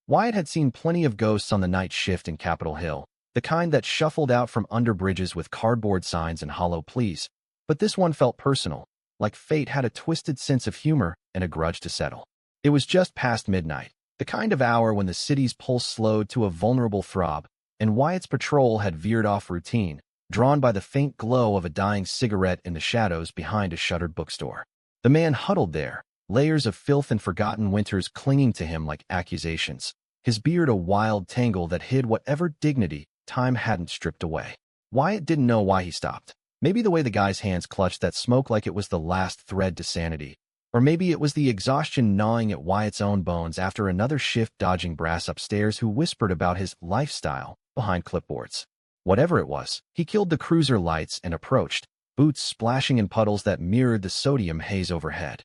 Wyatt had seen plenty of ghosts on the night shift in Capitol Hill, the kind that shuffled out from under bridges with cardboard signs and hollow pleas. But this one felt personal, like fate had a twisted sense of humor and a grudge to settle. It was just past midnight, the kind of hour when the city's pulse slowed to a vulnerable throb, and Wyatt's patrol had veered off routine, drawn by the faint glow of a dying cigarette in the shadows behind a shuttered bookstore. The man huddled there, layers of filth and forgotten winters clinging to him like accusations, his beard a wild tangle that hid whatever dignity time hadn't stripped away. Wyatt didn't know why he stopped. Maybe the way the guy's hands clutched that smoke like it was the last thread to sanity. Or maybe it was the exhaustion gnawing at Wyatt's own bones after another shift dodging brass upstairs who whispered about his lifestyle behind clipboards. Whatever it was, he killed the cruiser lights and approached, boots splashing in puddles that mirrored the sodium haze overhead.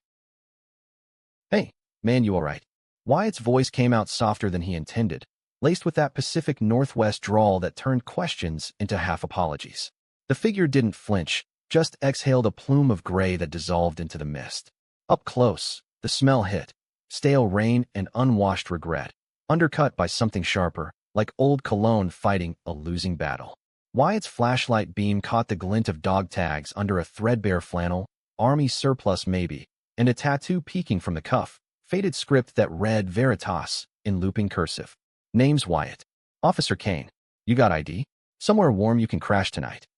"Hey, man, you all right?" Wyatt's voice came out softer than he intended, laced with that Pacific Northwest drawl that turned questions into half-apologies. The figure didn't flinch, just exhaled a plume of gray that dissolved into the mist. Up close, the smell hit, stale rain and unwashed regret, undercut by something sharper, like old cologne fighting a losing battle. Wyatt's flashlight beam caught the glint of dog tags under a threadbare flannel, army surplus maybe, and a tattoo peeking from the cuff, faded script that read Veritas in looping cursive. "Name's Wyatt. Officer Kane. You got ID? Somewhere warm you can crash tonight."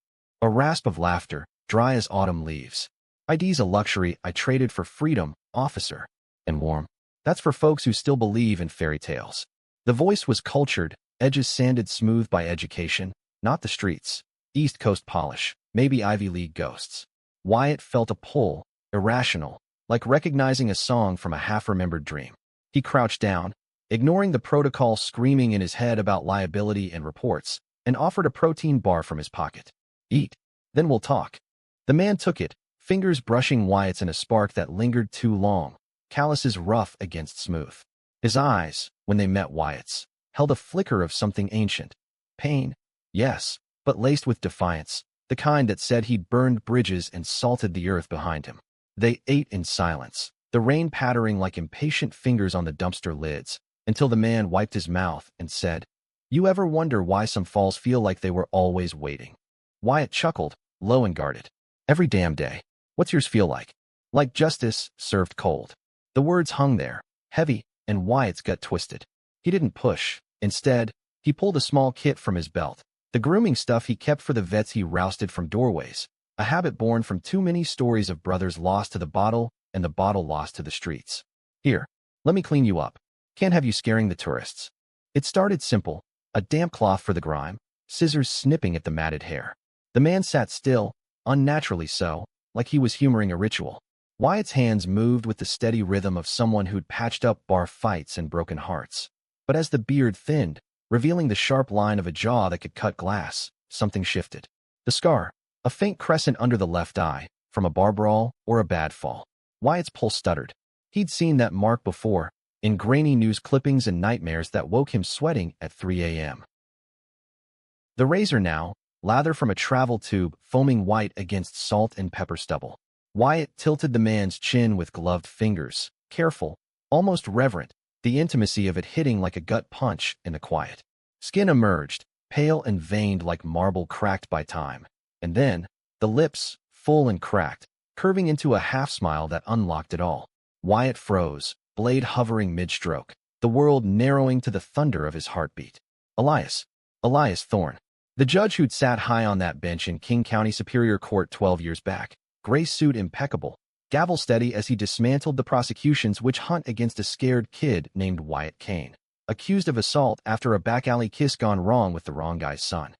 A rasp of laughter, dry as autumn leaves. "ID's a luxury I traded for freedom, officer. And warm. That's for folks who still believe in fairy tales." The voice was cultured, edges sanded smooth by education, not the streets. East Coast polish, maybe Ivy League ghosts. Wyatt felt a pull, irrational, like recognizing a song from a half-remembered dream. He crouched down, ignoring the protocol screaming in his head about liability and reports, and offered a protein bar from his pocket. "Eat. Then we'll talk." The man took it, fingers brushing Wyatt's in a spark that lingered too long, calluses rough against smooth. His eyes, when they met Wyatt's, held a flicker of something ancient. Pain, yes, but laced with defiance, the kind that said he'd burned bridges and salted the earth behind him. They ate in silence, the rain pattering like impatient fingers on the dumpster lids, until the man wiped his mouth and said, "You ever wonder why some falls feel like they were always waiting?" Wyatt chuckled, low and guarded. "Every damn day. What's yours feel like?" "Like justice, served cold." The words hung there, heavy, and Wyatt's gut twisted. He didn't push. Instead, he pulled a small kit from his belt, the grooming stuff he kept for the vets he rousted from doorways, a habit born from too many stories of brothers lost to the bottle and the bottle lost to the streets. "Here, let me clean you up. Can't have you scaring the tourists." It started simple, a damp cloth for the grime, scissors snipping at the matted hair. The man sat still, unnaturally so, like he was humoring a ritual. Wyatt's hands moved with the steady rhythm of someone who'd patched up bar fights and broken hearts. But as the beard thinned, revealing the sharp line of a jaw that could cut glass, something shifted. The scar, a faint crescent under the left eye, from a bar brawl or a bad fall. Wyatt's pulse stuttered. He'd seen that mark before, in grainy news clippings and nightmares that woke him sweating at 3 a.m. The razor now, lather from a travel tube, foaming white against salt and pepper stubble. Wyatt tilted the man's chin with gloved fingers, careful, almost reverent, the intimacy of it hitting like a gut punch in the quiet. Skin emerged, pale and veined like marble cracked by time. And then, the lips, full and cracked, curving into a half-smile that unlocked it all. Wyatt froze, blade hovering mid-stroke, the world narrowing to the thunder of his heartbeat. Elias Thorne. The judge who'd sat high on that bench in King County Superior Court 12 years back, gray suit impeccable, gavel steady as he dismantled the prosecution's witch hunt against a scared kid named Wyatt Kane, accused of assault after a back-alley kiss gone wrong with the wrong guy's son.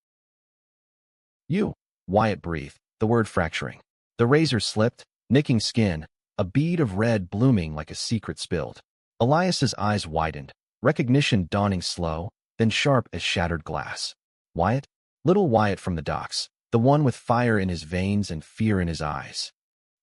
"You," Wyatt breathed, the word fracturing. The razor slipped, nicking skin, a bead of red blooming like a secret spilled. Elias's eyes widened, recognition dawning slow, then sharp as shattered glass. Wyatt? Little Wyatt from the docks, the one with fire in his veins and fear in his eyes.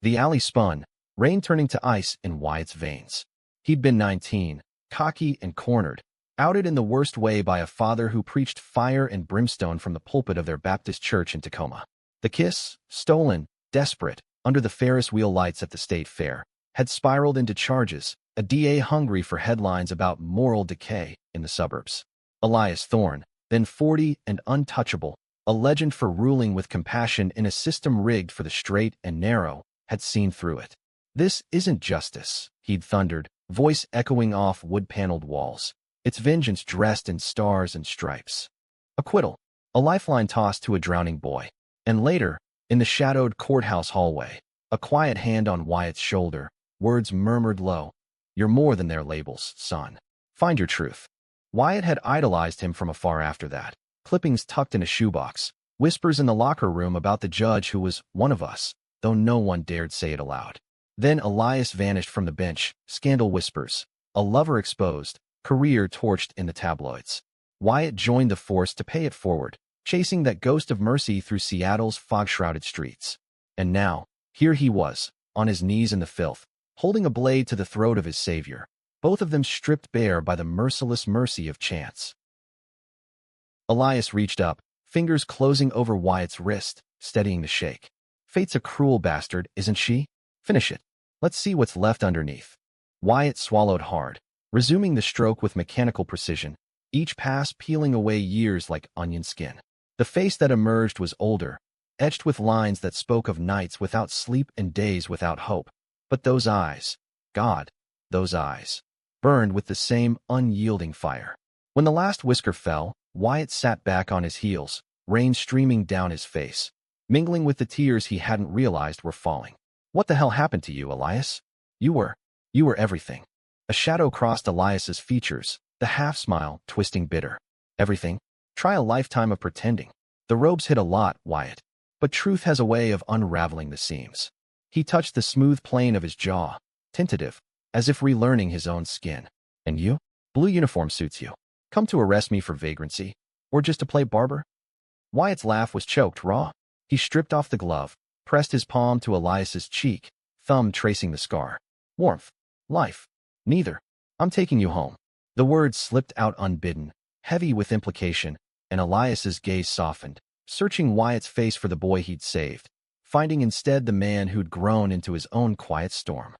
The alley spun, rain turning to ice in Wyatt's veins. He'd been 19, cocky and cornered, outed in the worst way by a father who preached fire and brimstone from the pulpit of their Baptist church in Tacoma. The kiss, stolen, desperate, under the Ferris wheel lights at the state fair, had spiraled into charges, a DA hungry for headlines about moral decay in the suburbs. Elias Thorne, then 40 and untouchable, a legend for ruling with compassion in a system rigged for the straight and narrow, had seen through it. "This isn't justice," he'd thundered, voice echoing off wood-paneled walls, its vengeance dressed in stars and stripes. Acquittal, a lifeline tossed to a drowning boy. And later, in the shadowed courthouse hallway, a quiet hand on Wyatt's shoulder, words murmured low, "You're more than their labels, son. Find your truth." Wyatt had idolized him from afar after that, clippings tucked in a shoebox, whispers in the locker room about the judge who was one of us, though no one dared say it aloud. Then Elias vanished from the bench, scandal whispers, a lover exposed, career torched in the tabloids. Wyatt joined the force to pay it forward, chasing that ghost of mercy through Seattle's fog-shrouded streets. And now, here he was, on his knees in the filth, holding a blade to the throat of his savior, both of them stripped bare by the merciless mercy of chance. Elias reached up, fingers closing over Wyatt's wrist, steadying the shake. "Fate's a cruel bastard, isn't she? Finish it. Let's see what's left underneath." Wyatt swallowed hard, resuming the stroke with mechanical precision, each pass peeling away years like onion skin. The face that emerged was older, etched with lines that spoke of nights without sleep and days without hope. But those eyes, God, those eyes, burned with the same unyielding fire. When the last whisker fell, Wyatt sat back on his heels, rain streaming down his face, mingling with the tears he hadn't realized were falling. "What the hell happened to you, Elias? You were everything." A shadow crossed Elias's features, the half-smile twisting bitter. "Everything? Try a lifetime of pretending. The robes hit a lot, Wyatt. But truth has a way of unraveling the seams." He touched the smooth plane of his jaw, tentative, as if relearning his own skin. "And you? Blue uniform suits you. Come to arrest me for vagrancy? Or just to play barber?" Wyatt's laugh was choked raw. He stripped off the glove, pressed his palm to Elias's cheek, thumb tracing the scar. "Warmth. Life. Neither. I'm taking you home." The words slipped out unbidden, heavy with implication, and Elias's gaze softened, searching Wyatt's face for the boy he'd saved, finding instead the man who'd grown into his own quiet storm.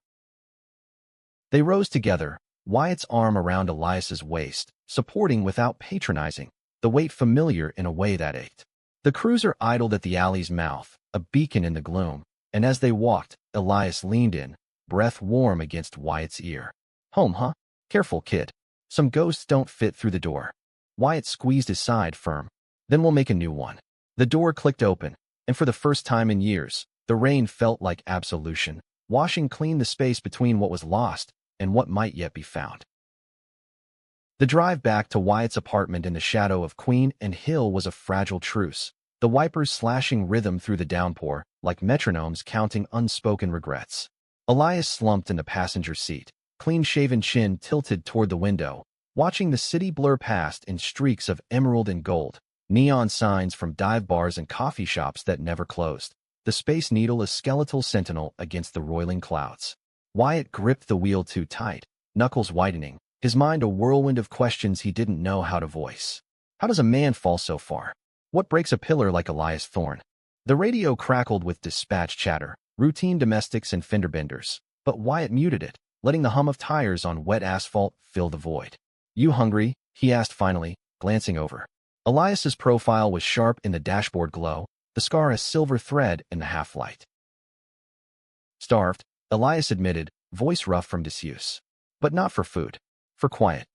They rose together, Wyatt's arm around Elias's waist, supporting without patronizing, the weight familiar in a way that ached. The cruiser idled at the alley's mouth, a beacon in the gloom, and as they walked, Elias leaned in, breath warm against Wyatt's ear. "Home, huh? Careful, kid. Some ghosts don't fit through the door." Wyatt squeezed his side firm. "Then we'll make a new one." The door clicked open, and for the first time in years, the rain felt like absolution, washing clean the space between what was lost and what might yet be found. The drive back to Wyatt's apartment in the shadow of Queen and Hill was a fragile truce, the wipers slashing rhythm through the downpour, like metronomes counting unspoken regrets. Elias slumped in the passenger seat, clean-shaven chin tilted toward the window, watching the city blur past in streaks of emerald and gold, neon signs from dive bars and coffee shops that never closed, the Space Needle a skeletal sentinel against the roiling clouds. Wyatt gripped the wheel too tight, knuckles whitening, his mind a whirlwind of questions he didn't know how to voice. How does a man fall so far? What breaks a pillar like Elias Thorne? The radio crackled with dispatch chatter, routine domestics and fender benders, but Wyatt muted it, letting the hum of tires on wet asphalt fill the void. "You hungry?" he asked finally, glancing over. Elias's profile was sharp in the dashboard glow, the scar a silver thread in the half-light. "Starved," Elias admitted, voice rough from disuse. "But not for food. For quiet."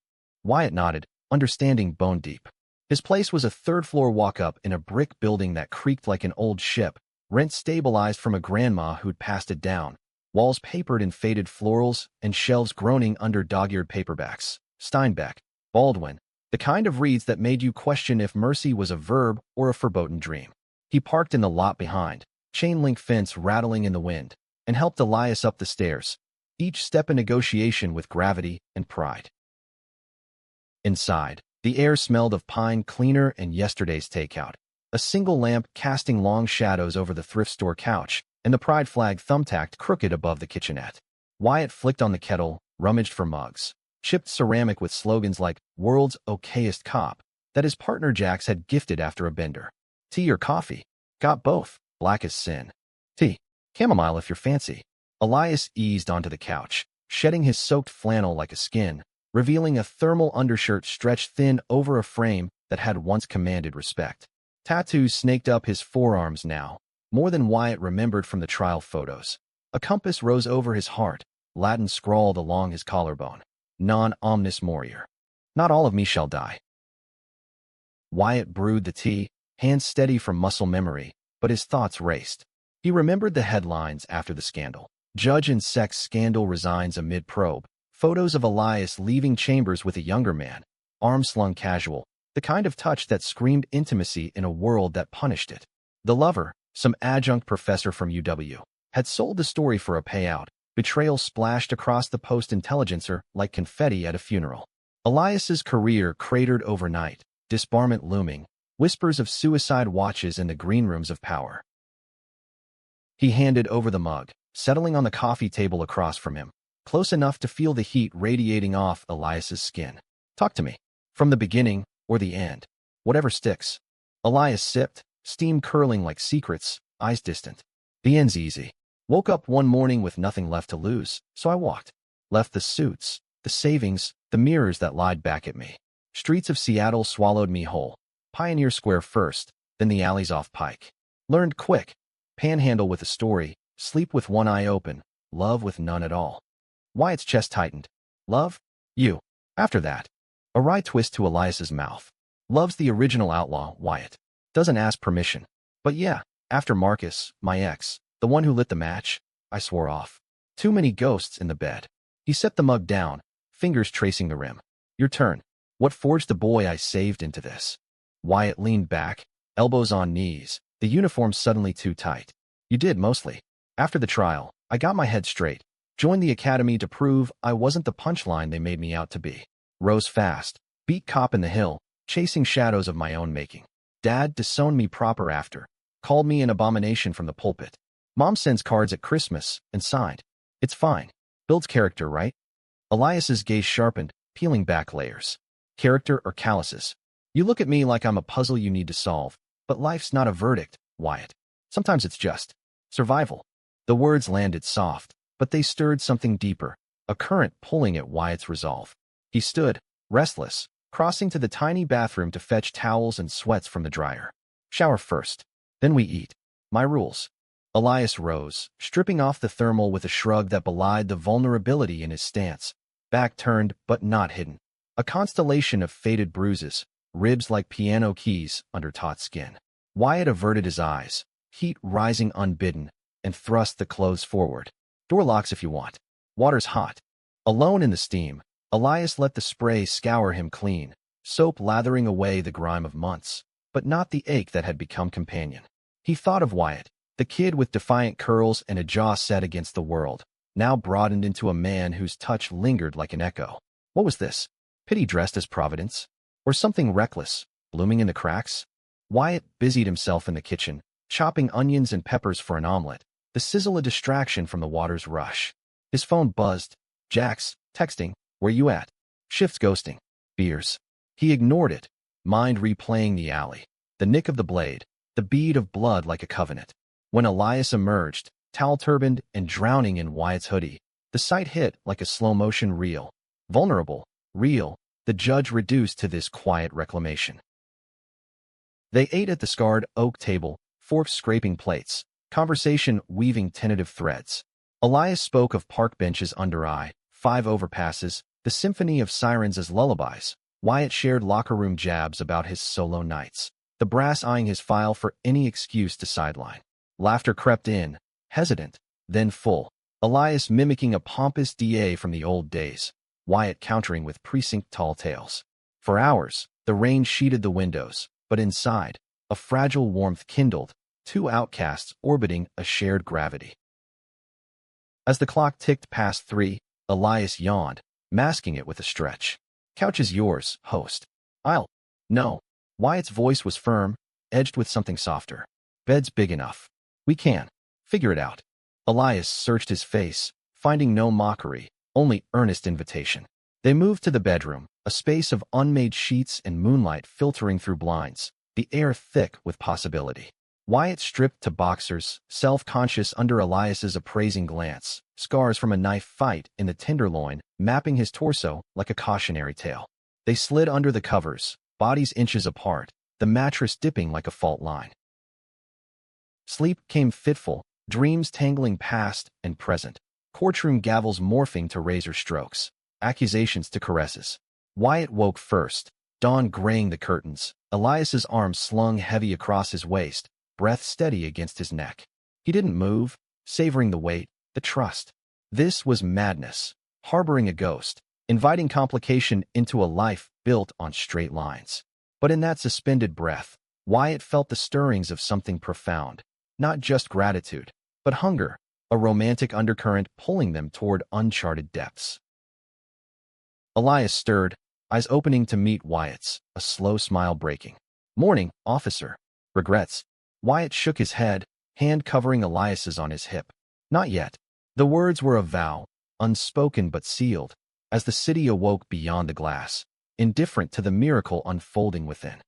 Wyatt nodded, understanding bone deep. His place was a third-floor walk-up in a brick building that creaked like an old ship, rent stabilized from a grandma who'd passed it down, walls papered in faded florals and shelves groaning under dog-eared paperbacks. Steinbeck, Baldwin, the kind of reads that made you question if mercy was a verb or a foreboding dream. He parked in the lot behind, chain-link fence rattling in the wind, and helped Elias up the stairs, each step a negotiation with gravity and pride. Inside, the air smelled of pine cleaner and yesterday's takeout, a single lamp casting long shadows over the thrift store couch, and the pride flag thumbtacked crooked above the kitchenette. Wyatt flicked on the kettle, rummaged for mugs, chipped ceramic with slogans like "World's Okayest Cop" that his partner Jax had gifted after a bender. "Tea or coffee?" "Got both. Black as sin." "Tea. Chamomile if you're fancy." Elias eased onto the couch, shedding his soaked flannel like a skin, revealing a thermal undershirt stretched thin over a frame that had once commanded respect. Tattoos snaked up his forearms now, more than Wyatt remembered from the trial photos. A compass rose over his heart, Latin scrawled along his collarbone. Non omnis morior. Not all of me shall die. Wyatt brewed the tea, hands steady from muscle memory, but his thoughts raced. He remembered the headlines after the scandal. Judge in sex scandal resigns amid probe. Photos of Elias leaving chambers with a younger man, arms slung casual, the kind of touch that screamed intimacy in a world that punished it. The lover, some adjunct professor from UW, had sold the story for a payout. Betrayal splashed across the Post-Intelligencer like confetti at a funeral. Elias's career cratered overnight, disbarment looming, whispers of suicide watches in the green rooms of power. He handed over the mug, settling on the coffee table across from him, close enough to feel the heat radiating off Elias's skin. Talk to me. From the beginning, or the end. Whatever sticks. Elias sipped, steam curling like secrets, eyes distant. The end's easy. Woke up one morning with nothing left to lose, so I walked. Left the suits, the savings, the mirrors that lied back at me. Streets of Seattle swallowed me whole. Pioneer Square first, then the alleys off Pike. Learned quick. Panhandle with a story, sleep with one eye open, love with none at all. Wyatt's chest tightened. Love? You. After that. A wry twist to Elias's mouth. Love's the original outlaw, Wyatt. Doesn't ask permission. But yeah, after Marcus, my ex, the one who lit the match, I swore off. Too many ghosts in the bed. He set the mug down, fingers tracing the rim. Your turn. What forged the boy I saved into this? Wyatt leaned back, elbows on knees, the uniform suddenly too tight. You did, mostly. After the trial, I got my head straight. Joined the academy to prove I wasn't the punchline they made me out to be. Rose fast, beat cop in the hill, chasing shadows of my own making. Dad disowned me proper after. Called me an abomination from the pulpit. Mom sends cards at Christmas, and signed. It's fine. Builds character, right? Elias's gaze sharpened, peeling back layers. Character or calluses? You look at me like I'm a puzzle you need to solve, but life's not a verdict, Wyatt. Sometimes it's just survival. The words landed soft, but they stirred something deeper, a current pulling at Wyatt's resolve. He stood, restless, crossing to the tiny bathroom to fetch towels and sweats from the dryer. Shower first. Then we eat. My rules. Elias rose, stripping off the thermal with a shrug that belied the vulnerability in his stance. Back turned, but not hidden. A constellation of faded bruises, ribs like piano keys under taut skin. Wyatt averted his eyes, heat rising unbidden, and thrust the clothes forward. Door locks if you want. Water's hot. Alone in the steam, Elias let the spray scour him clean, soap lathering away the grime of months, but not the ache that had become companion. He thought of Wyatt, the kid with defiant curls and a jaw set against the world, now broadened into a man whose touch lingered like an echo. What was this? Pity dressed as Providence? Or something reckless, blooming in the cracks? Wyatt busied himself in the kitchen, chopping onions and peppers for an omelet, the sizzle a distraction from the water's rush. His phone buzzed. Jax, texting, where you at? Shift's ghosting. Beers. He ignored it, mind replaying the alley, the nick of the blade, the bead of blood like a covenant. When Elias emerged, towel-turbaned and drowning in Wyatt's hoodie, the sight hit like a slow-motion reel. Vulnerable, real, the judge reduced to this quiet reclamation. They ate at the scarred oak table, forks scraping plates, conversation weaving tentative threads. Elias spoke of park benches under eye, 5 overpasses, the symphony of sirens as lullabies. Wyatt shared locker room jabs about his solo nights, the brass eyeing his file for any excuse to sideline. Laughter crept in, hesitant, then full. Elias mimicking a pompous DA from the old days, Wyatt countering with precinct tall tales. For hours, the rain sheeted the windows, but inside, a fragile warmth kindled, 2 outcasts orbiting a shared gravity. As the clock ticked past 3, Elias yawned, masking it with a stretch. Couch is yours, host. No. Wyatt's voice was firm, edged with something softer. Bed's big enough. We can. Figure it out. Elias searched his face, finding no mockery, only earnest invitation. They moved to the bedroom, a space of unmade sheets and moonlight filtering through blinds, the air thick with possibility. Wyatt stripped to boxers, self-conscious under Elias's appraising glance, scars from a knife fight in the tenderloin, mapping his torso like a cautionary tale. They slid under the covers, bodies inches apart, the mattress dipping like a fault line. Sleep came fitful, dreams tangling past and present, courtroom gavels morphing to razor strokes, accusations to caresses. Wyatt woke first, dawn graying the curtains, Elias's arms slung heavy across his waist, breath steady against his neck. He didn't move, savoring the weight, the trust. This was madness, harboring a ghost, inviting complication into a life built on straight lines. But in that suspended breath, Wyatt felt the stirrings of something profound, not just gratitude, but hunger, a romantic undercurrent pulling them toward uncharted depths. Elias stirred, eyes opening to meet Wyatt's, a slow smile breaking. "Morning, officer." "Regrets." Wyatt shook his head, hand covering Elias's on his hip. "Not yet." The words were a vow, unspoken but sealed, as the city awoke beyond the glass, indifferent to the miracle unfolding within.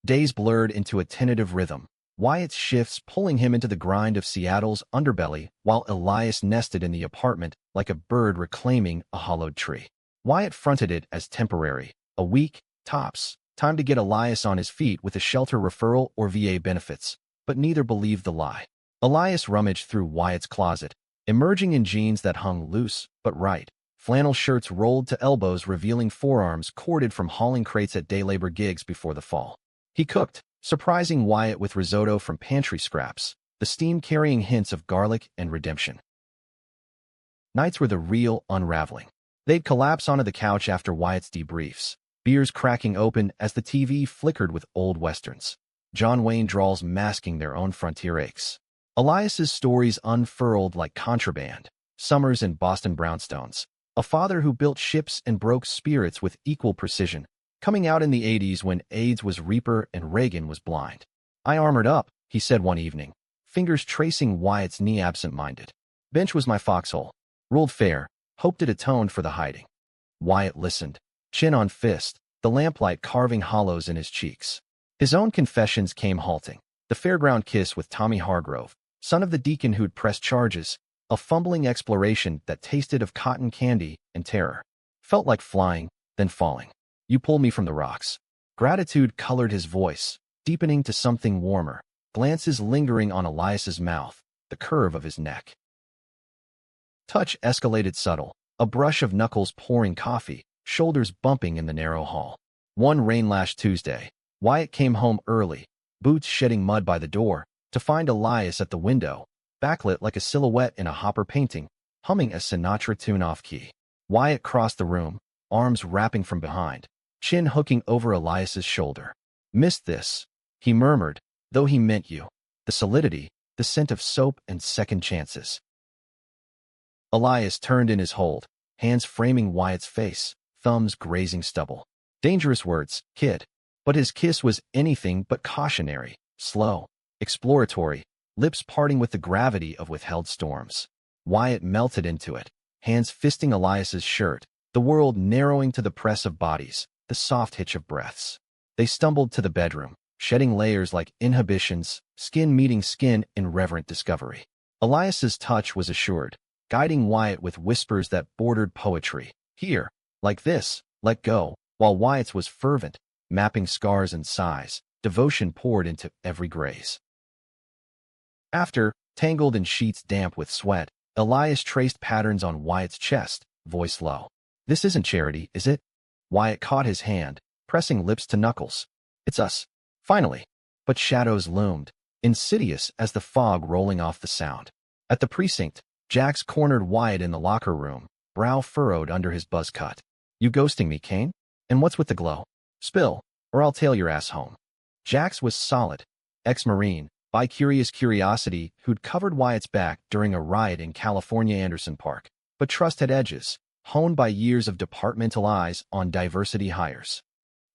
Days blurred into a tentative rhythm, Wyatt's shifts pulling him into the grind of Seattle's underbelly while Elias nested in the apartment like a bird reclaiming a hollowed tree. Wyatt fronted it as temporary, a week, tops, time to get Elias on his feet with a shelter referral or VA benefits, but neither believed the lie. Elias rummaged through Wyatt's closet, emerging in jeans that hung loose but right, flannel shirts rolled to elbows revealing forearms corded from hauling crates at day labor gigs before the fall. He cooked, surprising Wyatt with risotto from pantry scraps, the steam carrying hints of garlic and redemption. Nights were the real unraveling. They'd collapse onto the couch after Wyatt's debriefs, beers cracking open as the TV flickered with old westerns, John Wayne drawls masking their own frontier aches. Elias's stories unfurled like contraband, summers in Boston brownstones, a father who built ships and broke spirits with equal precision, coming out in the 80s when AIDS was Reaper and Reagan was blind. "I armored up," he said one evening, fingers tracing Wyatt's knee absent-minded. "Bench was my foxhole. Ruled fair, hoped it atoned for the hiding." Wyatt listened, chin on fist, the lamplight carving hollows in his cheeks. His own confessions came halting. The fairground kiss with Tommy Hargrove, son of the deacon who'd pressed charges, a fumbling exploration that tasted of cotton candy and terror. Felt like flying, then falling. "You pulled me from the rocks." Gratitude colored his voice, deepening to something warmer, glances lingering on Elias's mouth, the curve of his neck. Touch escalated subtle, a brush of knuckles pouring coffee, shoulders bumping in the narrow hall. One rain-lashed Tuesday, Wyatt came home early, boots shedding mud by the door, to find Elias at the window, backlit like a silhouette in a Hopper painting, humming a Sinatra tune off-key. Wyatt crossed the room, arms wrapping from behind, chin hooking over Elias's shoulder. "Missed this," he murmured, though he meant you. The solidity, the scent of soap and second chances. Elias turned in his hold, hands framing Wyatt's face, thumbs grazing stubble. Dangerous words, kid. But his kiss was anything but cautionary, slow, exploratory, lips parting with the gravity of withheld storms. Wyatt melted into it, hands fisting Elias's shirt, the world narrowing to the press of bodies, the soft hitch of breaths. They stumbled to the bedroom, shedding layers like inhibitions, skin meeting skin in reverent discovery. Elias's touch was assured, guiding Wyatt with whispers that bordered poetry. "Here, like this, let go," while Wyatt's was fervent, mapping scars and sighs, devotion poured into every graze. After, tangled in sheets damp with sweat, Elias traced patterns on Wyatt's chest, voice low. "This isn't charity, is it?" Wyatt caught his hand, pressing lips to knuckles. "It's us." Finally. But shadows loomed, insidious as the fog rolling off the sound. At the precinct, Jax cornered Wyatt in the locker room, brow furrowed under his buzz cut. "You ghosting me, Kane? And what's with the glow? Spill, or I'll tail your ass home." Jax was solid, ex-Marine, bi-curious curiosity who'd covered Wyatt's back during a riot in California Anderson Park, but trust had edges, honed by years of departmental eyes on diversity hires.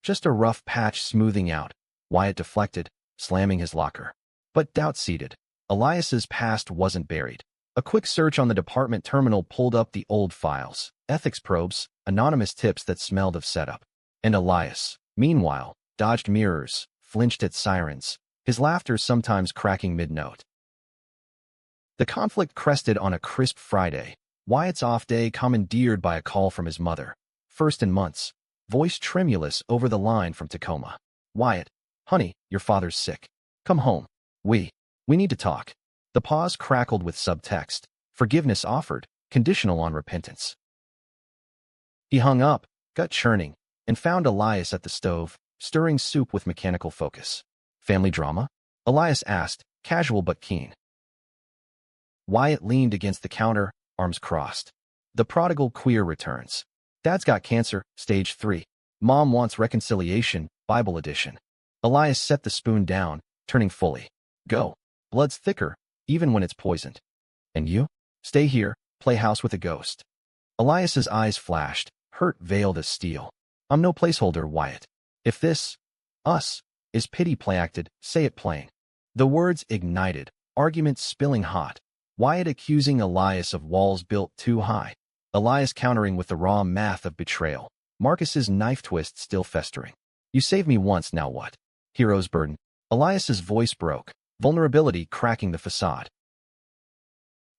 Just a rough patch smoothing out, Wyatt deflected, slamming his locker. But doubt seated. Elias's past wasn't buried. A quick search on the department terminal pulled up the old files, ethics probes, anonymous tips that smelled of setup. And Elias, meanwhile, dodged mirrors, flinched at sirens, his laughter sometimes cracking mid-note. The conflict crested on a crisp Friday. Wyatt's off day commandeered by a call from his mother. First in months. Voice tremulous over the line from Tacoma. Wyatt, honey, your father's sick. Come home. We need to talk. The pause crackled with subtext. Forgiveness offered, conditional on repentance. He hung up, gut churning, and found Elias at the stove, stirring soup with mechanical focus. Family drama? Elias asked, casual but keen. Wyatt leaned against the counter, arms crossed. The prodigal queer returns. Dad's got cancer, stage 3. Mom wants reconciliation, Bible edition. Elias set the spoon down, turning fully. Go. Blood's thicker, even when it's poisoned. And you? Stay here, play house with a ghost. Elias's eyes flashed, hurt veiled as steel. I'm no placeholder, Wyatt. If this, us, is pity play-acted, say it plain. The words ignited, arguments spilling hot. Wyatt accusing Elias of walls built too high. Elias countering with the raw math of betrayal. Marcus's knife twist still festering. You saved me once, now what? Hero's burden. Elias's voice broke, vulnerability cracking the facade.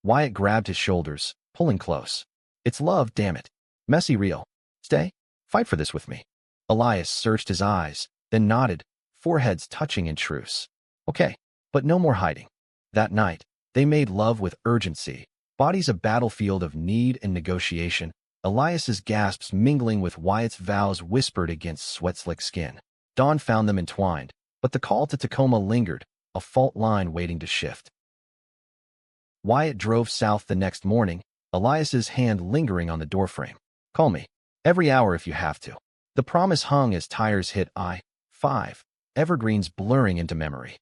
Wyatt grabbed his shoulders, pulling close. It's love, damn it. Messy real. Stay? Fight for this with me. Elias searched his eyes, then nodded, foreheads touching in truce. Okay, but no more hiding. That night, they made love with urgency, bodies a battlefield of need and negotiation, Elias's gasps mingling with Wyatt's vows whispered against sweat-slick skin. Dawn found them entwined, but the call to Tacoma lingered, a fault line waiting to shift. Wyatt drove south the next morning, Elias's hand lingering on the doorframe. Call me. Every hour if you have to. The promise hung as tires hit I-5, evergreens blurring into memory.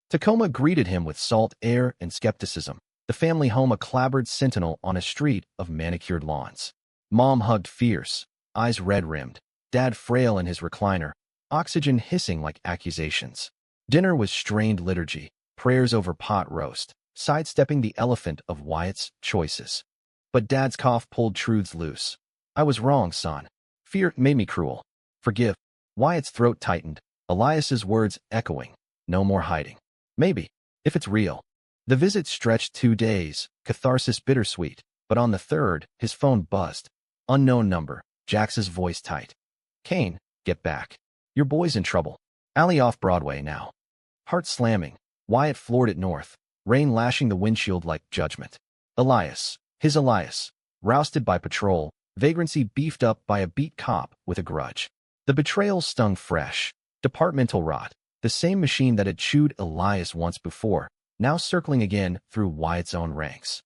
Tacoma greeted him with salt air and skepticism, the family home a clabbered sentinel on a street of manicured lawns. Mom hugged fierce, eyes red-rimmed, Dad frail in his recliner, oxygen hissing like accusations. Dinner was strained liturgy, prayers over pot roast, sidestepping the elephant of Wyatt's choices. But Dad's cough pulled truths loose. I was wrong, son. Fear made me cruel. Forgive. Wyatt's throat tightened, Elias's words echoing. No more hiding. Maybe, if it's real. The visit stretched 2 days, catharsis bittersweet, but on the third, his phone buzzed. Unknown number, Jax's voice tight. Kane, get back. Your boy's in trouble. Alley off Broadway now. Heart slamming, Wyatt floored it north, rain lashing the windshield like judgment. Elias, his Elias, rousted by patrol, vagrancy beefed up by a beat cop with a grudge. The betrayal stung fresh, departmental rot, the same machine that had chewed Elias once before, now circling again through Wyatt's own ranks.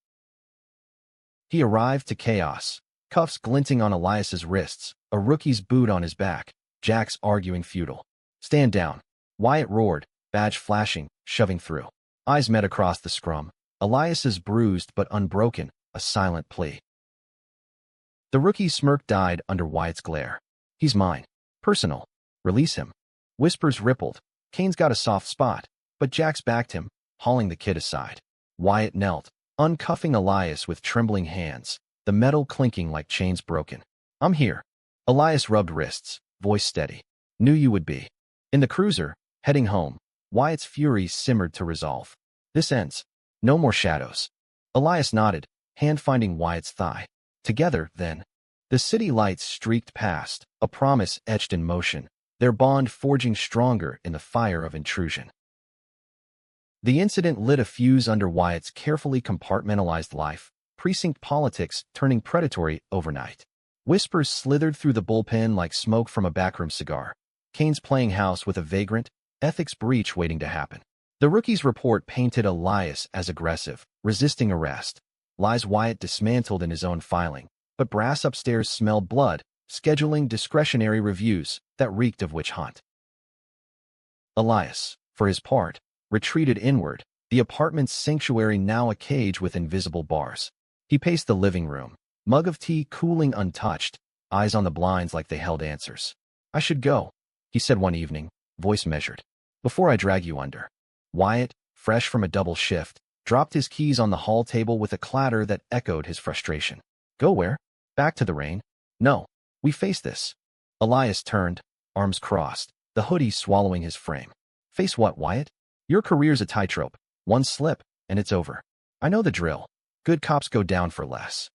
He arrived to chaos, cuffs glinting on Elias's wrists, a rookie's boot on his back, Jax arguing futile. Stand down. Wyatt roared, badge flashing, shoving through. Eyes met across the scrum, Elias's bruised but unbroken, a silent plea. The rookie's smirk died under Wyatt's glare. He's mine. Personal. Release him. Whispers rippled. Kane's got a soft spot, but Jax backed him, hauling the kid aside. Wyatt knelt, uncuffing Elias with trembling hands, the metal clinking like chains broken. I'm here. Elias rubbed wrists, voice steady. Knew you would be. In the cruiser, heading home, Wyatt's fury simmered to resolve. This ends. No more shadows. Elias nodded, hand finding Wyatt's thigh. Together, then. The city lights streaked past, a promise etched in motion, their bond forging stronger in the fire of intrusion. The incident lit a fuse under Wyatt's carefully compartmentalized life, precinct politics turning predatory overnight. Whispers slithered through the bullpen like smoke from a backroom cigar. Kane's playing house with a vagrant, ethics breach waiting to happen. The rookie's report painted Elias as aggressive, resisting arrest. Lies Wyatt dismantled in his own filing, but brass upstairs smelled blood, scheduling discretionary reviews that reeked of witch hunt. Elias, for his part, retreated inward, the apartment's sanctuary now a cage with invisible bars. He paced the living room, mug of tea cooling untouched, eyes on the blinds like they held answers. I should go, he said one evening, voice measured. Before I drag you under. Wyatt, fresh from a double shift, dropped his keys on the hall table with a clatter that echoed his frustration. Go where? Back to the rain? No, we face this. Elias turned, arms crossed, the hoodie swallowing his frame. Face what, Wyatt? Your career's a tightrope. One slip, and it's over. I know the drill. Good cops go down for less.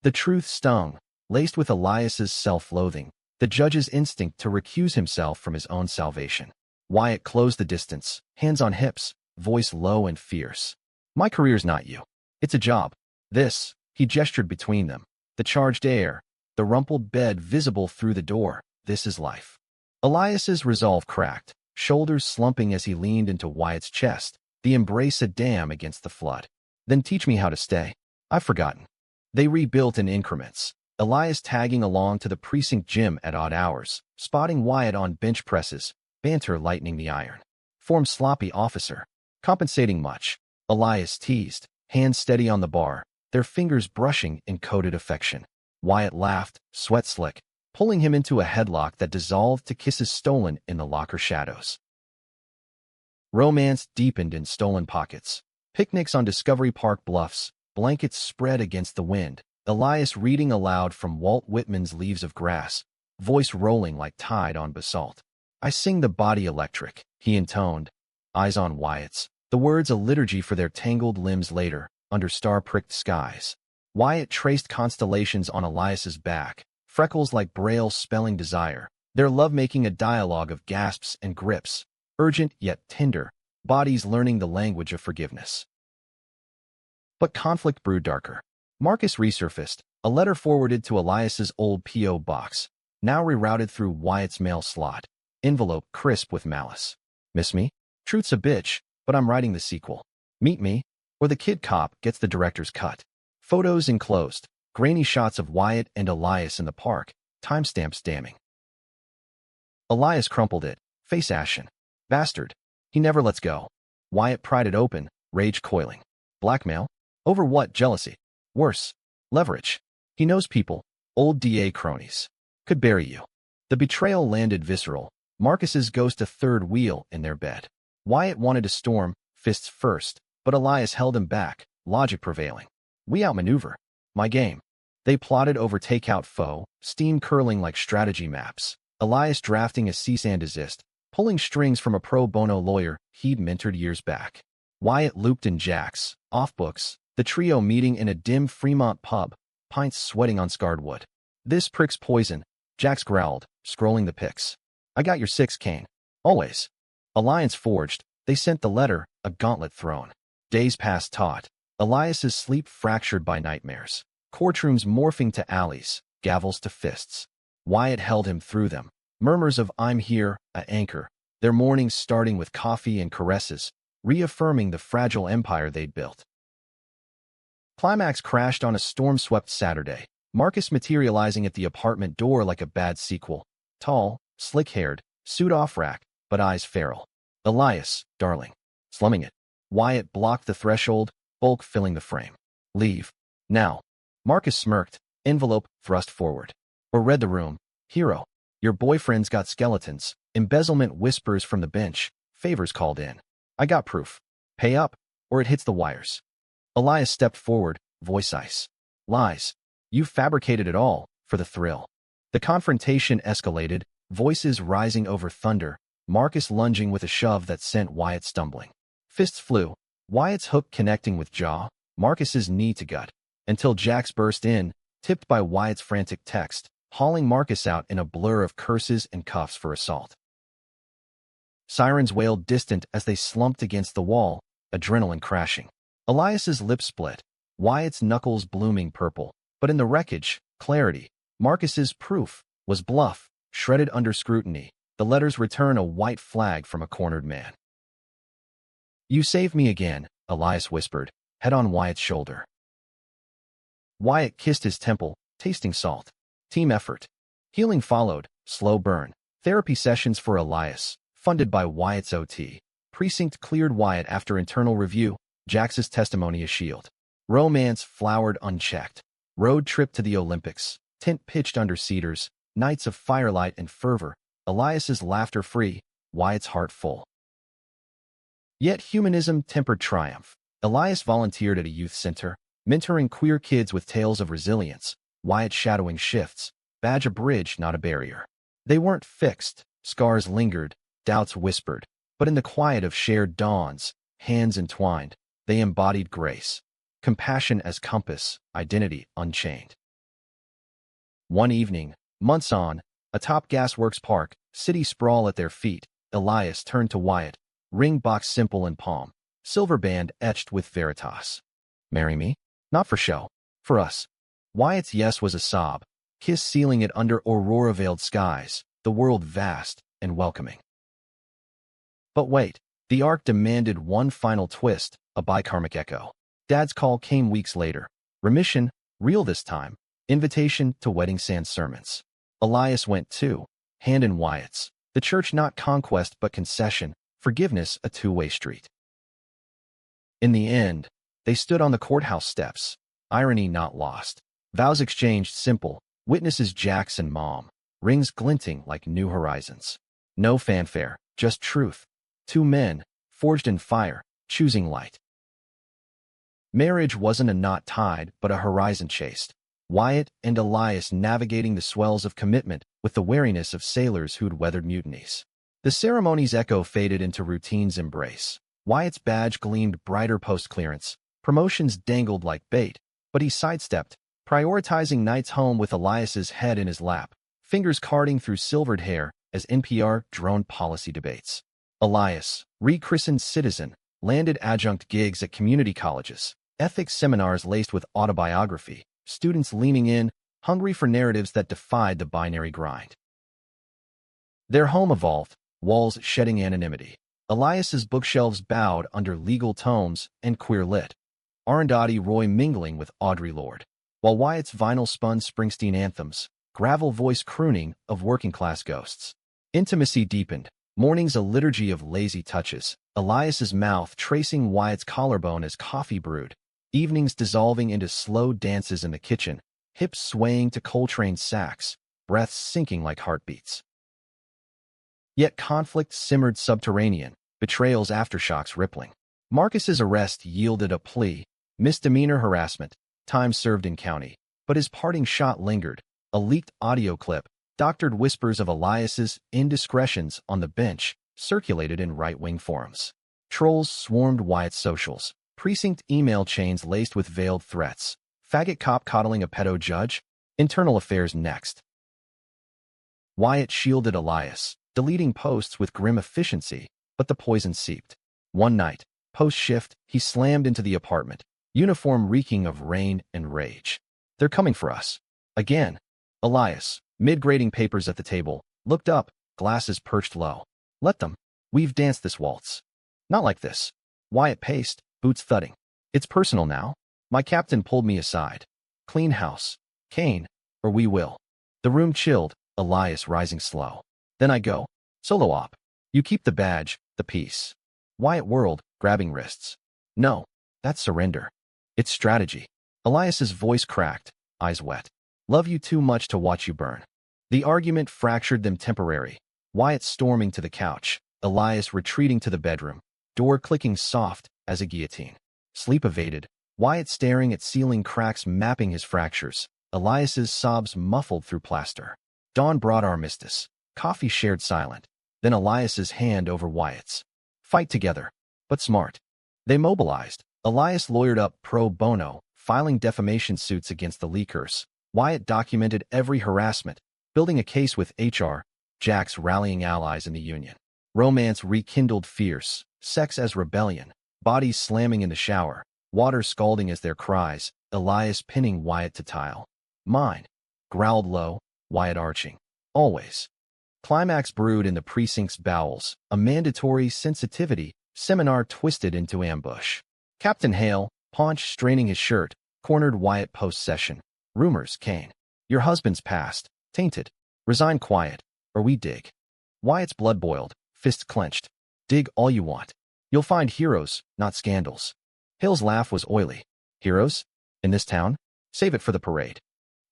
The truth stung, laced with Elias's self-loathing, the judge's instinct to recuse himself from his own salvation. Wyatt closed the distance, hands on hips, voice low and fierce. My career's not you. It's a job. This, he gestured between them, the charged air, the rumpled bed visible through the door, this is life. Elias's resolve cracked, shoulders slumping as he leaned into Wyatt's chest, the embrace a dam against the flood. Then teach me how to stay. I've forgotten. They rebuilt in increments, Elias tagging along to the precinct gym at odd hours, spotting Wyatt on bench presses, banter lightening the iron. Form sloppy officer. Compensating much, Elias teased, hands steady on the bar, their fingers brushing in coded affection. Wyatt laughed, sweat slick, pulling him into a headlock that dissolved to kisses stolen in the locker shadows. Romance deepened in stolen pockets. Picnics on Discovery Park bluffs, blankets spread against the wind, Elias reading aloud from Walt Whitman's Leaves of Grass, voice rolling like tide on basalt. I sing the body electric, he intoned, eyes on Wyatt's, the words a liturgy for their tangled limbs later, under star-pricked skies. Wyatt traced constellations on Elias's back, freckles like Braille spelling desire, their lovemaking a dialogue of gasps and grips, urgent yet tender, bodies learning the language of forgiveness. But conflict brewed darker. Marcus resurfaced, a letter forwarded to Elias's old P.O. box, now rerouted through Wyatt's mail slot, envelope crisp with malice. Miss me? Truth's a bitch, but I'm writing the sequel. Meet me, or the kid cop gets the director's cut. Photos enclosed, grainy shots of Wyatt and Elias in the park, timestamps damning. Elias crumpled it, face ashen. Bastard. He never lets go. Wyatt pried it open, rage coiling. Blackmail? Over what? Jealousy. Worse. Leverage. He knows people, old DA cronies. Could bury you. The betrayal landed visceral, Marcus's ghost a third wheel in their bed. Wyatt wanted to storm, fists first, but Elias held him back, logic prevailing. We outmaneuver. My game. They plotted over takeout foe, steam curling like strategy maps. Elias drafting a cease and desist, pulling strings from a pro bono lawyer he'd mentored years back. Wyatt looped in Jack's, off books, the trio meeting in a dim Fremont pub, pints sweating on scarred wood. This prick's poison, Jax growled, scrolling the pics. I got your six, Kane. Always. Alliance forged, they sent the letter, a gauntlet thrown. Days passed taut, Elias's sleep fractured by nightmares. Courtrooms morphing to alleys, gavels to fists. Wyatt held him through them. Murmurs of I'm here, a anchor. Their mornings starting with coffee and caresses, reaffirming the fragile empire they'd built. Climax crashed on a storm-swept Saturday, Marcus materializing at the apartment door like a bad sequel. Tall, slick-haired, suit off-rack, but eyes feral. Elias, darling. Slumming it. Wyatt blocked the threshold, bulk filling the frame. Leave. Now. Marcus smirked, envelope thrust forward. Or read the room. Hero. Your boyfriend's got skeletons. Embezzlement whispers from the bench. Favors called in. I got proof. Pay up, or it hits the wires. Elias stepped forward, voice ice. Lies. You fabricated it all, for the thrill. The confrontation escalated, voices rising over thunder, Marcus lunging with a shove that sent Wyatt stumbling. Fists flew, Wyatt's hook connecting with jaw, Marcus's knee to gut, until Jax burst in, tipped by Wyatt's frantic text, hauling Marcus out in a blur of curses and cuffs for assault. Sirens wailed distant as they slumped against the wall, adrenaline crashing. Elias's lips split, Wyatt's knuckles blooming purple, but in the wreckage, clarity. Marcus's proof was bluff, shredded under scrutiny. The letters return a white flag from a cornered man. You saved me again, Elias whispered, head on Wyatt's shoulder. Wyatt kissed his temple, tasting salt. Team effort. Healing followed, slow burn. Therapy sessions for Elias, funded by Wyatt's OT. Precinct cleared Wyatt after internal review, Jax's testimony a shield. Romance flowered unchecked. Road trip to the Olympics. Tent pitched under cedars. Nights of firelight and fervor. Elias's laughter free, Wyatt's heart full. Yet humanism tempered triumph. Elias volunteered at a youth center, mentoring queer kids with tales of resilience. Wyatt shadowing shifts. Badge a bridge, not a barrier. They weren't fixed. Scars lingered. Doubts whispered. But in the quiet of shared dawns, hands entwined, They embodied grace, compassion as compass, identity unchained. One evening, months on, atop Gasworks Park, city sprawl at their feet, Elias turned to Wyatt, ring box simple in palm, silver band etched with Veritas. Marry me? Not for show. For us. Wyatt's yes was a sob, kiss sealing it under aurora-veiled skies, the world vast and welcoming. But wait, the arc demanded one final twist, a bikarmic echo. Dad's call came weeks later. Remission, real this time, invitation to wedding sand sermons. Elias went too, hand in Wyatt's. The church not conquest but concession, forgiveness a two-way street. In the end, they stood on the courthouse steps, irony not lost. Vows exchanged simple, witnesses Jax and Mom, rings glinting like new horizons. No fanfare, just truth. Two men, forged in fire, choosing light. Marriage wasn't a knot tied, but a horizon chased. Wyatt and Elias navigating the swells of commitment with the wariness of sailors who'd weathered mutinies. The ceremony's echo faded into routine's embrace. Wyatt's badge gleamed brighter post-clearance. Promotions dangled like bait, but he sidestepped, prioritizing nights home with Elias's head in his lap, fingers carding through silvered hair as NPR droned policy debates. Elias, rechristened citizen, landed adjunct gigs at community colleges, ethics seminars laced with autobiography, students leaning in, hungry for narratives that defied the binary grind. Their home evolved, walls shedding anonymity. Elias's bookshelves bowed under legal tomes and queer lit. Arundhati Roy mingling with Audre Lorde, while Wyatt's vinyl spun Springsteen anthems, gravel voice crooning of working-class ghosts. Intimacy deepened, mornings a liturgy of lazy touches, Elias's mouth tracing Wyatt's collarbone as coffee brewed, evenings dissolving into slow dances in the kitchen, hips swaying to Coltrane's sax, breaths sinking like heartbeats. Yet conflict simmered subterranean, betrayal's aftershocks rippling. Marcus's arrest yielded a plea, misdemeanor harassment, time served in county, but his parting shot lingered, a leaked audio clip, doctored whispers of Elias's indiscretions on the bench, circulated in right-wing forums. Trolls swarmed Wyatt's socials, precinct email chains laced with veiled threats, faggot cop coddling a pedo judge, internal affairs next. Wyatt shielded Elias, deleting posts with grim efficiency, but the poison seeped. One night, post-shift, he slammed into the apartment, uniform reeking of rain and rage. They're coming for us. Again. Elias, mid-grading papers at the table, looked up, glasses perched low. Let them. We've danced this waltz. Not like this. Wyatt paced, boots thudding. It's personal now. My captain pulled me aside. Clean house. Kane, or we will. The room chilled, Elias rising slow. Then I go. Solo op. You keep the badge, the peace. Wyatt whirled, grabbing wrists. No, that's surrender. It's strategy. Elias's voice cracked, eyes wet. Love you too much to watch you burn. The argument fractured them temporary. Wyatt storming to the couch, Elias retreating to the bedroom, door clicking soft as a guillotine. Sleep evaded, Wyatt staring at ceiling cracks mapping his fractures, Elias's sobs muffled through plaster. Dawn brought armistice, coffee shared silent, then Elias's hand over Wyatt's. Fight together, but smart. They mobilized. Elias lawyered up pro bono, filing defamation suits against the leakers. Wyatt documented every harassment, building a case with HR, Jax rallying allies in the union. Romance rekindled fierce, sex as rebellion, bodies slamming in the shower, water scalding as their cries, Elias pinning Wyatt to tile. Mine, growled low, Wyatt arching. Always. Climax brewed in the precinct's bowels, a mandatory sensitivity seminar twisted into ambush. Captain Hale, paunch straining his shirt, cornered Wyatt post-session. Rumors, Kane. Your husband's passed, tainted. Resign quiet, or we dig. Wyatt's blood boiled, fists clenched. Dig all you want. You'll find heroes, not scandals. Hill's laugh was oily. Heroes? In this town? Save it for the parade.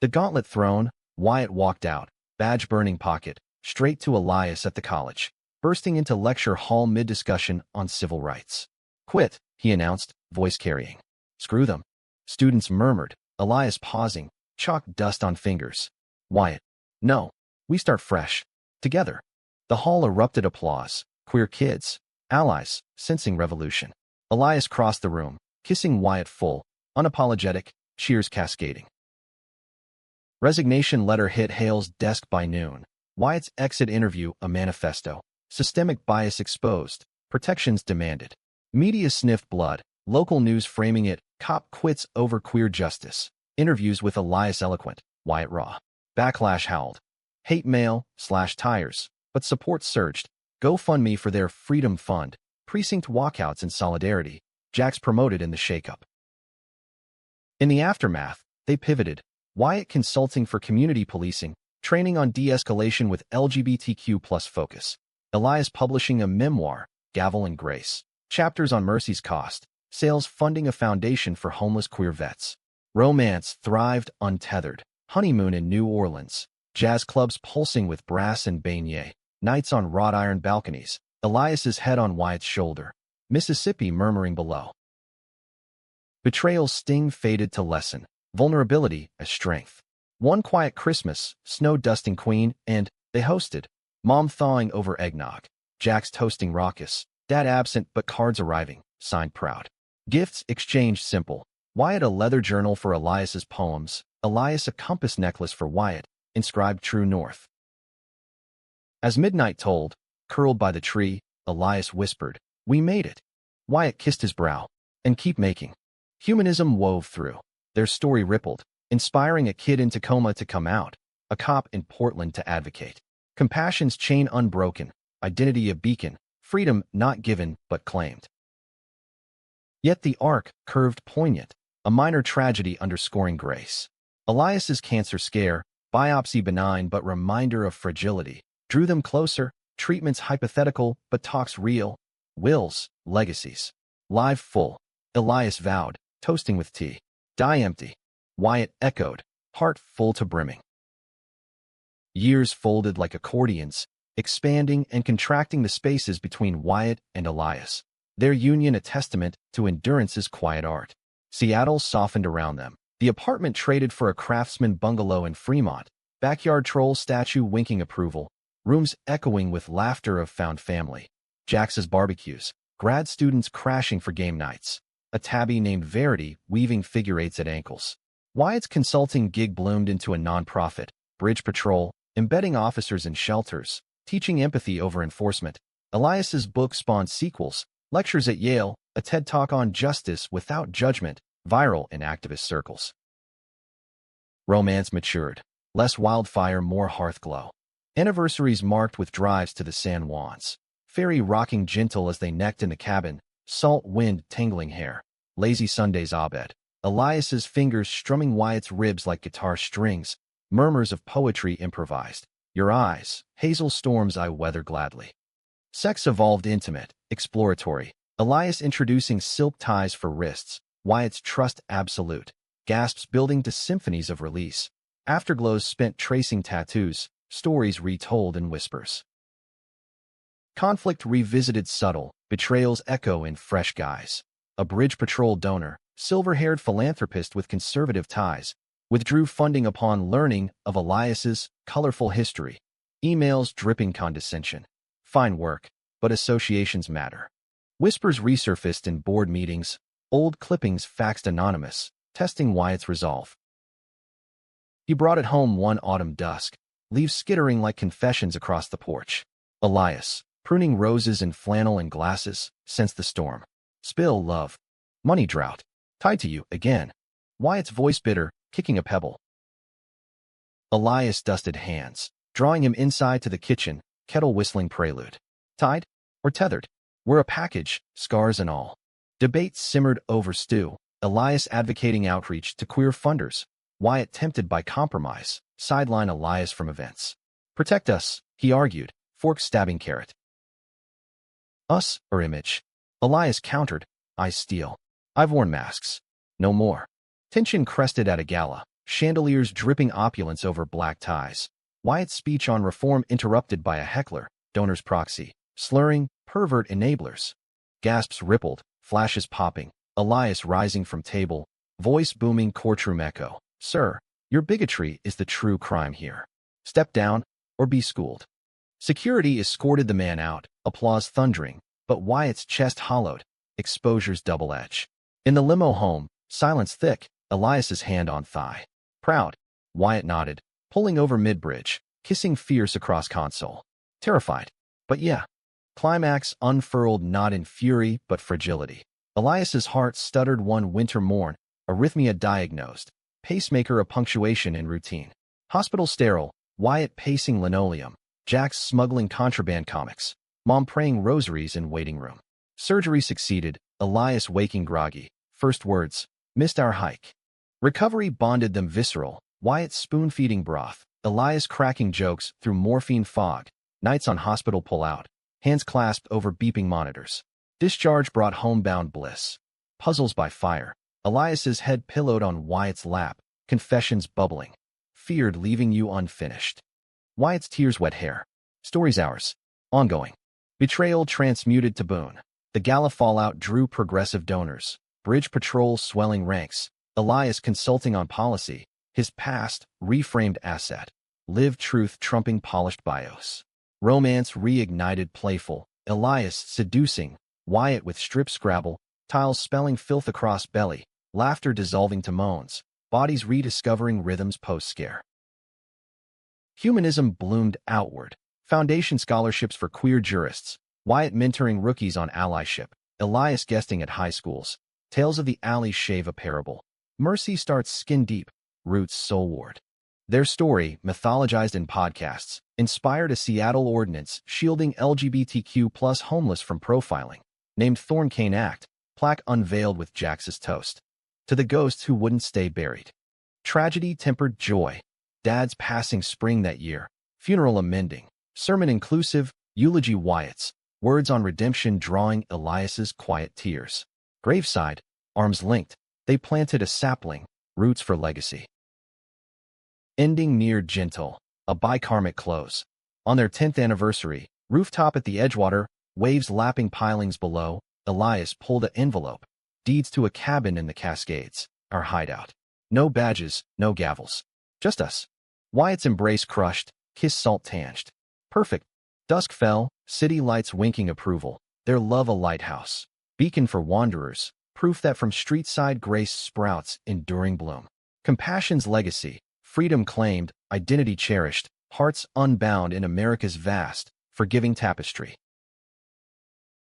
The gauntlet thrown, Wyatt walked out, badge burning pocket, straight to Elias at the college, bursting into lecture hall mid-discussion on civil rights. Quit, he announced, voice carrying. Screw them. Students murmured, Elias pausing, chalked dust on fingers. Wyatt. No. We start fresh. Together. The hall erupted applause. Queer kids. Allies, sensing revolution. Elias crossed the room, kissing Wyatt full, unapologetic, cheers cascading. Resignation letter hit Hale's desk by noon. Wyatt's exit interview a manifesto. Systemic bias exposed. Protections demanded. Media sniffed blood. Local news framing it. Cop quits over queer justice. Interviews with Elias eloquent. Wyatt raw. Backlash howled. Hate mail/tires. But support surged. GoFundMe for their Freedom Fund. Precinct walkouts in solidarity. Jax promoted in the shakeup. In the aftermath, they pivoted. Wyatt consulting for community policing, training on de-escalation with LGBTQ plus focus. Elias publishing a memoir, Gavel and Grace. Chapters on mercy's cost. Sales funding a foundation for homeless queer vets. Romance thrived untethered. Honeymoon in New Orleans. Jazz clubs pulsing with brass and beignet. Nights on wrought iron balconies. Elias's head on Wyatt's shoulder. Mississippi murmuring below. Betrayal's sting faded to lessen. Vulnerability as strength. One quiet Christmas, snow dusting queen, and they hosted. Mom thawing over eggnog. Jax toasting raucous. Dad absent but cards arriving, signed proud. Gifts exchanged simple. Wyatt a leather journal for Elias's poems. Elias a compass necklace for Wyatt, inscribed True North. As midnight tolled, curled by the tree, Elias whispered, "We made it." Wyatt kissed his brow. "And keep making." Humanism wove through. Their story rippled, inspiring a kid in Tacoma to come out, a cop in Portland to advocate. Compassion's chain unbroken, identity a beacon, freedom not given but claimed. Yet the arc curved poignant, a minor tragedy underscoring grace. Elias's cancer scare, biopsy benign but reminder of fragility, drew them closer, treatments hypothetical but talks real, wills, legacies. Live full, Elias vowed, toasting with tea. Die empty, Wyatt echoed, heart full to brimming. Years folded like accordions, expanding and contracting the spaces between Wyatt and Elias, their union a testament to endurance's quiet art. Seattle softened around them. The apartment traded for a craftsman bungalow in Fremont, backyard troll statue winking approval, rooms echoing with laughter of found family. Jax's barbecues, grad students crashing for game nights. A tabby named Verity weaving figure eights at ankles. Wyatt's consulting gig bloomed into a nonprofit, Bridge Patrol, embedding officers in shelters, teaching empathy over enforcement. Elias's book spawned sequels, lectures at Yale, a TED Talk on justice without judgment, viral in activist circles. Romance matured. Less wildfire, more hearth glow. Anniversaries marked with drives to the San Juans. Ferry rocking gentle as they necked in the cabin, salt wind tingling hair. Lazy Sundays Abed. Elias's fingers strumming Wyatt's ribs like guitar strings, murmurs of poetry improvised. Your eyes, hazel storms I weather gladly. Sex evolved intimate, exploratory. Elias introducing silk ties for wrists, Wyatt's trust absolute. Gasps building to symphonies of release. Afterglows spent tracing tattoos, stories retold in whispers. Conflict revisited subtle, betrayals echo in fresh guise. A Bridge Patrol donor, silver-haired philanthropist with conservative ties, withdrew funding upon learning of Elias's colorful history. Emails dripping condescension. Fine work, but associations matter. Whispers resurfaced in board meetings, old clippings faxed anonymous, testing Wyatt's resolve. He brought it home one autumn dusk, leaves skittering like confessions across the porch. Elias, pruning roses in flannel and glasses, sensed the storm. Spill, love. Money drought. Tied to you, again. Wyatt's voice bitter, kicking a pebble. Elias dusted hands, drawing him inside to the kitchen, kettle whistling prelude. Tied? Or tethered? We're a package, scars and all. Debates simmered over stew, Elias advocating outreach to queer funders. Wyatt tempted by compromise, sideline Elias from events. Protect us, he argued, fork stabbing carrot. Us, or image? Elias countered, I steal. I've worn masks. No more. Tension crested at a gala, chandeliers dripping opulence over black ties. Wyatt's speech on reform interrupted by a heckler, donor's proxy, slurring, pervert enablers. Gasps rippled, flashes popping, Elias rising from table, voice booming courtroom echo. Sir, your bigotry is the true crime here. Step down, or be schooled. Security escorted the man out, applause thundering, but Wyatt's chest hollowed, exposure's double edge. In the limo home, silence thick, Elias's hand on thigh. Proud, Wyatt nodded, pulling over mid-bridge, kissing fierce across console. Terrified. But yeah. Climax unfurled not in fury but fragility. Elias's heart stuttered one winter morn, arrhythmia diagnosed, pacemaker a punctuation in routine. Hospital sterile, Wyatt pacing linoleum, Jax smuggling contraband comics, Mom praying rosaries in waiting room. Surgery succeeded, Elias waking groggy. First words, missed our hike. Recovery bonded them visceral, Wyatt spoon-feeding broth, Elias cracking jokes through morphine fog, nights on hospital pull-out, hands clasped over beeping monitors. Discharge brought homebound bliss. Puzzles by fire, Elias's head pillowed on Wyatt's lap, confessions bubbling. Feared leaving you unfinished. Wyatt's tears wet hair. Stories hours. Ongoing. Betrayal transmuted to boon. The gala fallout drew progressive donors. Bridge patrol swelling ranks. Elias consulting on policy. His past, reframed asset. Lived truth trumping polished bios. Romance reignited playful. Elias seducing. Wyatt with strip scrabble. Tiles spelling filth across belly. Laughter dissolving to moans. Bodies rediscovering rhythms post-scare. Humanism bloomed outward. Foundation scholarships for queer jurists. Wyatt mentoring rookies on allyship. Elias guesting at high schools. Tales of the alley shave a parable. Mercy starts skin deep. Roots soulward. Their story, mythologized in podcasts, inspired a Seattle ordinance shielding LGBTQ plus homeless from profiling. Named Thorncane Act. Plaque unveiled with Jax's toast. To the ghosts who wouldn't stay buried. Tragedy tempered joy. Dad's passing spring that year. Funeral amending. Sermon inclusive. Eulogy Wyatt's. Words on redemption drawing Elias's quiet tears. Graveside. Arms linked. They planted a sapling. Roots for legacy. Ending near gentle. A bikarmic close. On their 10th anniversary. Rooftop at the Edgewater. Waves lapping pilings below. Elias pulled an envelope. Deeds to a cabin in the Cascades. Our hideout. No badges, no gavels. Just us. Wyatt's embrace crushed, kiss salt tanged. Perfect. Dusk fell, city lights winking approval. Their love a lighthouse. Beacon for wanderers. Proof that from street-side grace sprouts enduring bloom. Compassion's legacy. Freedom claimed, identity cherished. Hearts unbound in America's vast, forgiving tapestry.